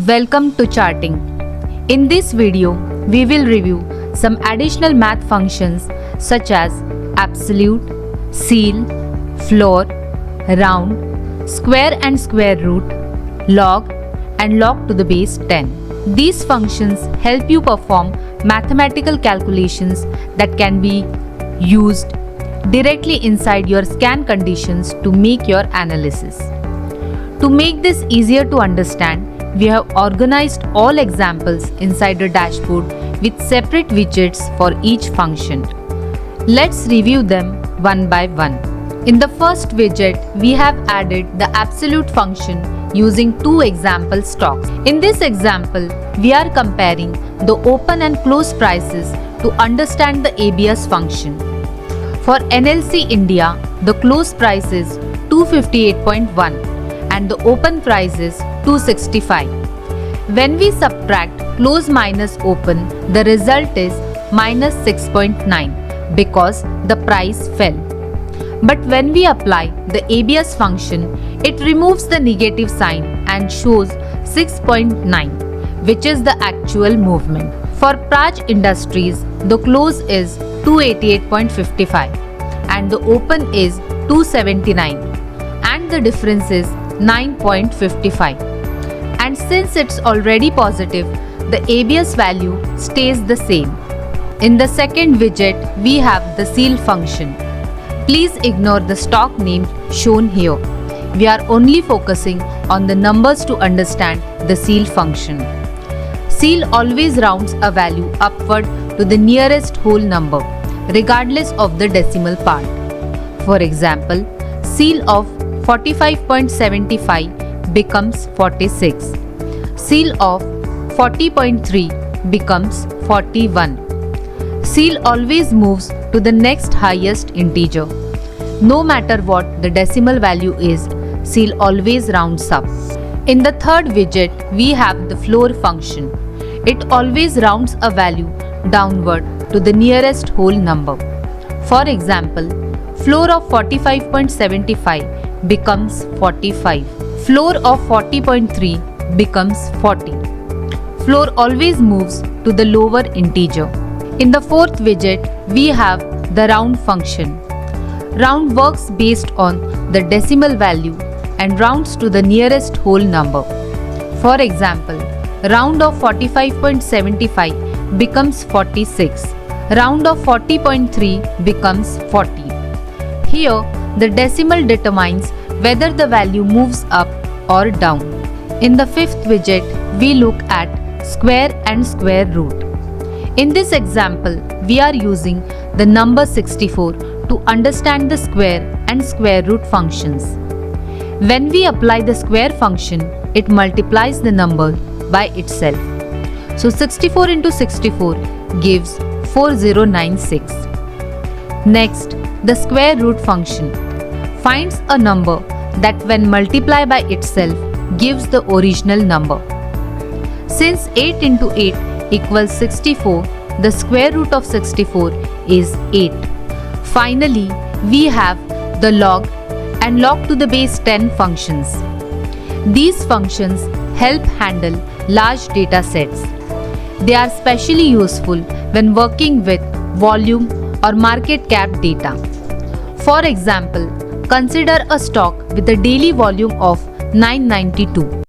Welcome to charting. In this video, we will review some additional math functions such as absolute, seal, floor, round, square and square root, log and log to the base 10. These functions help you perform mathematical calculations that can be used directly inside your scan conditions to make your analysis. To make this easier to understand, we have organized all examples inside the dashboard with separate widgets for each function. Let's review them one by one. In the first widget, we have added the absolute function using two example stocks. In this example, we are comparing the open and close prices to understand the ABS function. For NLC India, the close price is 258.1 and the open price is 265. When we subtract close minus open, the result is minus 6.9 because the price fell. But when we apply the ABS function, it removes the negative sign and shows 6.9, which is the actual movement. For Praj Industries, the close is 288.55 and the open is 279 and the difference is 9.55. And since it's already positive, the ABS value stays the same. In the second widget, we have the seal function. Please ignore the stock name shown here. We are only focusing on the numbers to understand the seal function. Seal always rounds a value upward to the nearest whole number, regardless of the decimal part. For example, seal of 45.75 becomes 46. Seal of 40.3 becomes 41. Seal always moves to the next highest integer. No matter what the decimal value is, seal always rounds up. In the third widget, we have the floor function. It always rounds a value downward to the nearest whole number. For example, floor of 45.75 becomes 45. Floor of 40.3 becomes 40. Floor always moves to the lower integer. In the fourth widget, we have the round function. Round works based on the decimal value and rounds to the nearest whole number. For example, round of 45.75 becomes 46. Round of 40.3 becomes 40. Here, the decimal determines whether the value moves up or down. In the fifth widget, we look at square and square root. In this example, we are using the number 64 to understand the square and square root functions. When we apply the square function, it multiplies the number by itself. So 64 into 64 gives 4096. Next, the square root function finds a number that when multiplied by itself gives the original number. Since 8 into 8 equals 64, the square root of 64 is 8. Finally, we have the log and log to the base 10 functions. These functions help handle large data sets. They are especially useful when working with volume or market cap data. For example, consider a stock with a daily volume of 992.